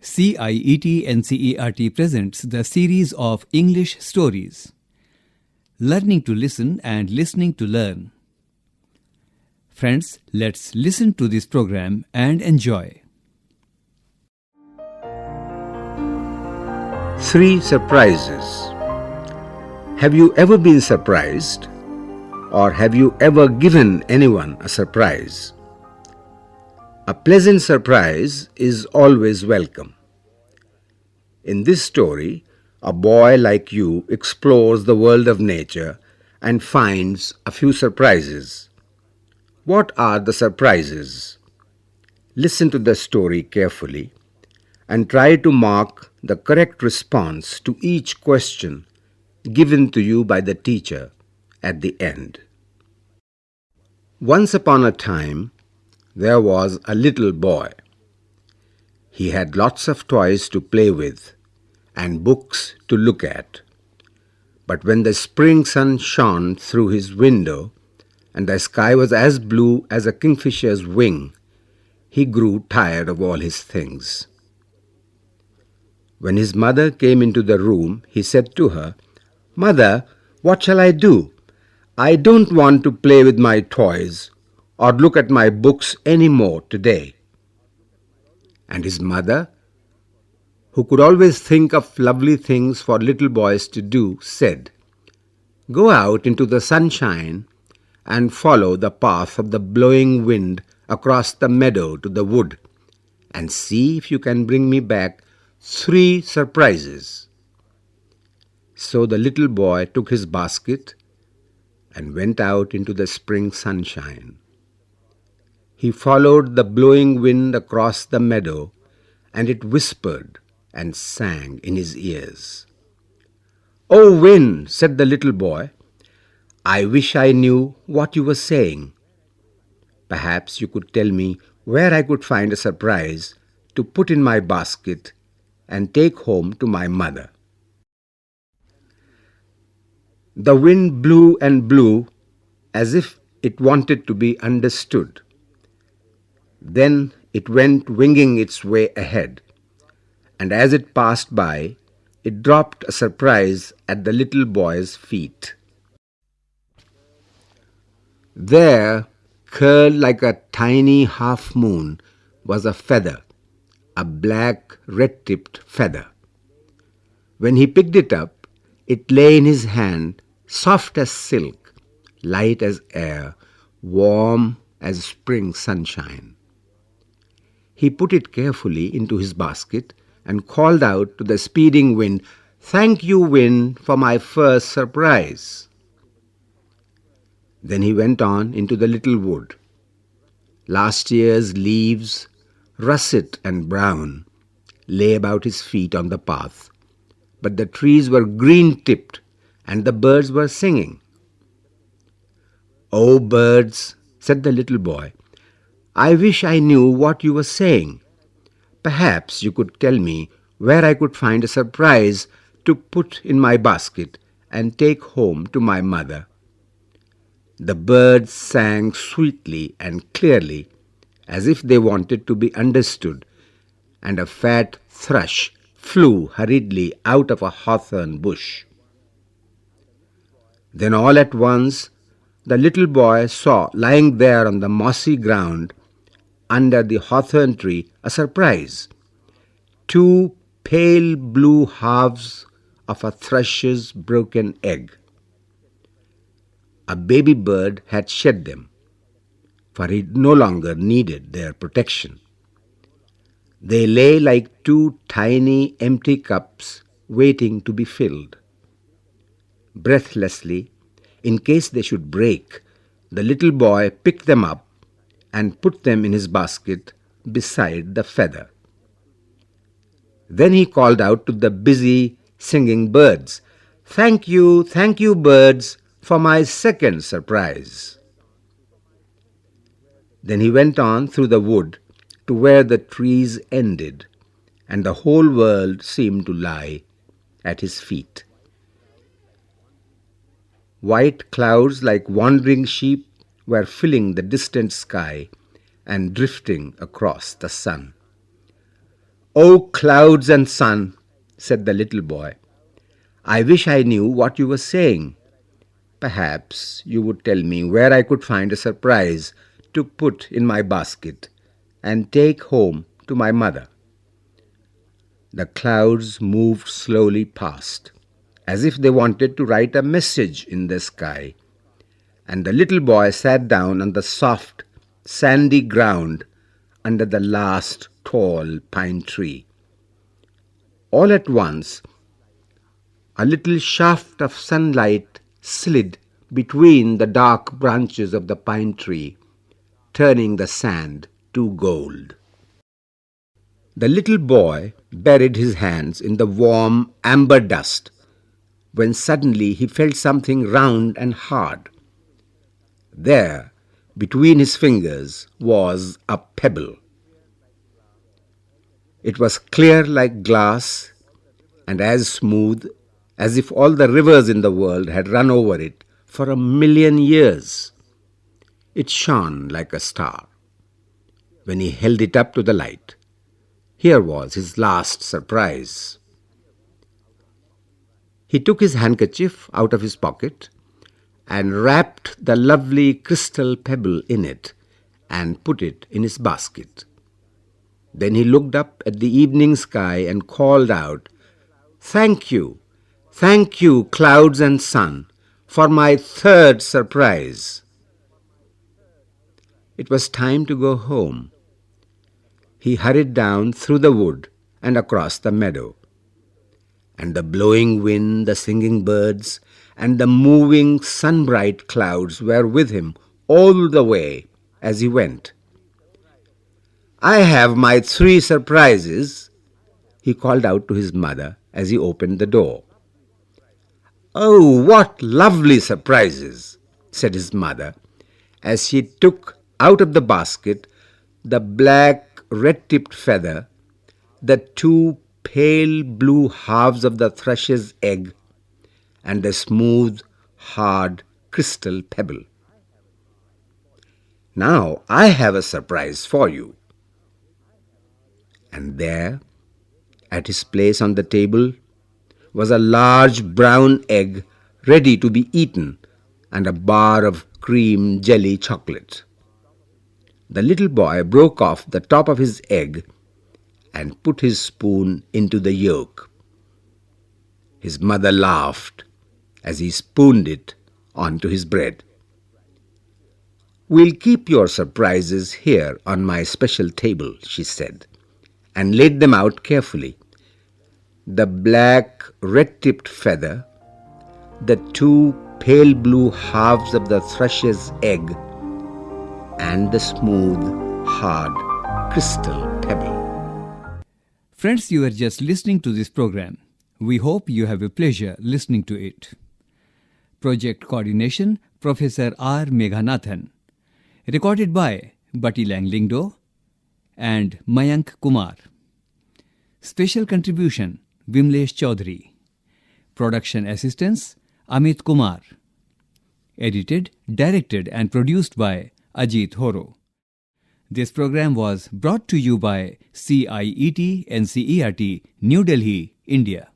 CIET NCERT presents the series of English stories. Learning to listen and listening to learn. Friends, let's listen to this program and enjoy. 3 surprises. Have you ever been surprised? Or have you ever given anyone a surprise? A pleasant surprise is always welcome. In this story, a boy like you explores the world of nature and finds a few surprises. What are the surprises? Listen to the story carefully and try to mark the correct response to each question given to you by the teacher at the end. Once upon a time, there was a little boy. He had lots of toys to play with and books to look at. But when the spring sun shone through his window and the sky was as blue as a kingfisher's wing, he grew tired of all his things. When his mother came into the room, he said to her, "Mother, what shall I do? I don't want to play with my toys or look at my books any more today." And his mother, who could always think of lovely things for little boys to do, said, "Go out into the sunshine and follow the path of the blowing wind across the meadow to the wood, and see if you can bring me back 3 surprises." So the little boy took his basket and went out into the spring sunshine. He followed the blowing wind across the meadow, and it whispered and sang in his ears. "Oh, wind," said the little boy, "I wish I knew what you were saying. Perhaps you could tell me where I could find a surprise to put in my basket and take home to my mother." The wind blew and blew as if it wanted to be understood. Then it went winging its way ahead, and as it passed by, it dropped a surprise at the little boy's feet. There, curled like a tiny half-moon, was a feather, a black, red-tipped feather. When he picked it up, it lay in his hand, soft as silk, light as air, warm as spring sunshine. He put it carefully into his basket and called out to the speeding wind, "Thank you, wind, for my first surprise." Then he went on into the little wood. Last year's leaves, russet and brown, lay about his feet on the path, but the trees were green-tipped and the birds were singing. "Oh, birds," said the little boy, "I wish I knew what you were saying. Perhaps you could tell me where I could find a surprise to put in my basket and take home to my mother." The birds sang sweetly and clearly, as if they wanted to be understood, and a fat thrush flew hurriedly out of a hawthorn bush. Then all at once the little boy saw lying there on the mossy ground under the hawthorn tree a surprise: 2 pale blue halves of a thrush's broken egg. A baby bird had shed them, for he no longer needed their protection. They lay like 2 tiny empty cups waiting to be filled. Breathlessly, in case they should break, the little boy picked them up and put them in his basket beside the feather. Then he called out to the busy singing birds, thank you, birds, for my second surprise." Then he went on through the wood to where the trees ended, and the whole world seemed to lie at his feet. White clouds like wandering sheep were filling the distant sky and drifting across the sun. "Oh, clouds and sun," said the little boy, "I wish I knew what you were saying. Perhaps you would tell me where I could find a surprise to put in my basket and take home to my mother." The clouds moved slowly past, as if they wanted to write a message in the sky, and the little boy sat down on the soft, sandy ground under the last tall pine tree. All at once, a little shaft of sunlight slid between the dark branches of the pine tree, turning the sand to gold. The little boy buried his hands in the warm amber dust when suddenly he felt something round and hard. There, between his fingers, was a pebble. It was clear like glass and as smooth as if all the rivers in the world had run over it for 1,000,000 years. It shone like a star. When he held it up to the light, here was his last surprise. He took his handkerchief out of his pocket and wrapped the lovely crystal pebble in it and put it in his basket. Then he looked up at the evening sky and called out, thank you, clouds and sun, for my third surprise." It was time to go home. He hurried down through the wood and across the meadow. And the blowing wind, the singing birds, and the moving sun-bright clouds were with him all the way as he went. "I have my 3 surprises," he called out to his mother as he opened the door. "Oh, what lovely surprises," said his mother, as she took out of the basket the black red-tipped feather, the 2 pale blue halves of the thrush's egg, and the smooth, hard crystal pebble. "Now I have a surprise for you." And there, at his place on the table, was a large brown egg ready to be eaten and a bar of cream jelly chocolate. The little boy broke off the top of his egg and put his spoon into the yolk. His mother laughed as he spooned it onto his bread. "We'll keep your surprises here on my special table," she said, and laid them out carefully. The black red-tipped feather, the 2 pale blue halves of the thrush's egg, and the smooth, hard crystal pebble. Friends, you are just listening to this program. We hope you have a pleasure listening to it. Project Coordination, Professor R. Meghanathan. Recorded by Bati Langlingdo and Mayank Kumar. Special contribution, Vimlesh Chaudhary. Production assistance, Amit Kumar. Edited, directed and produced by Ajit Horo. This program was brought to you by CIET NCERT, New Delhi, India.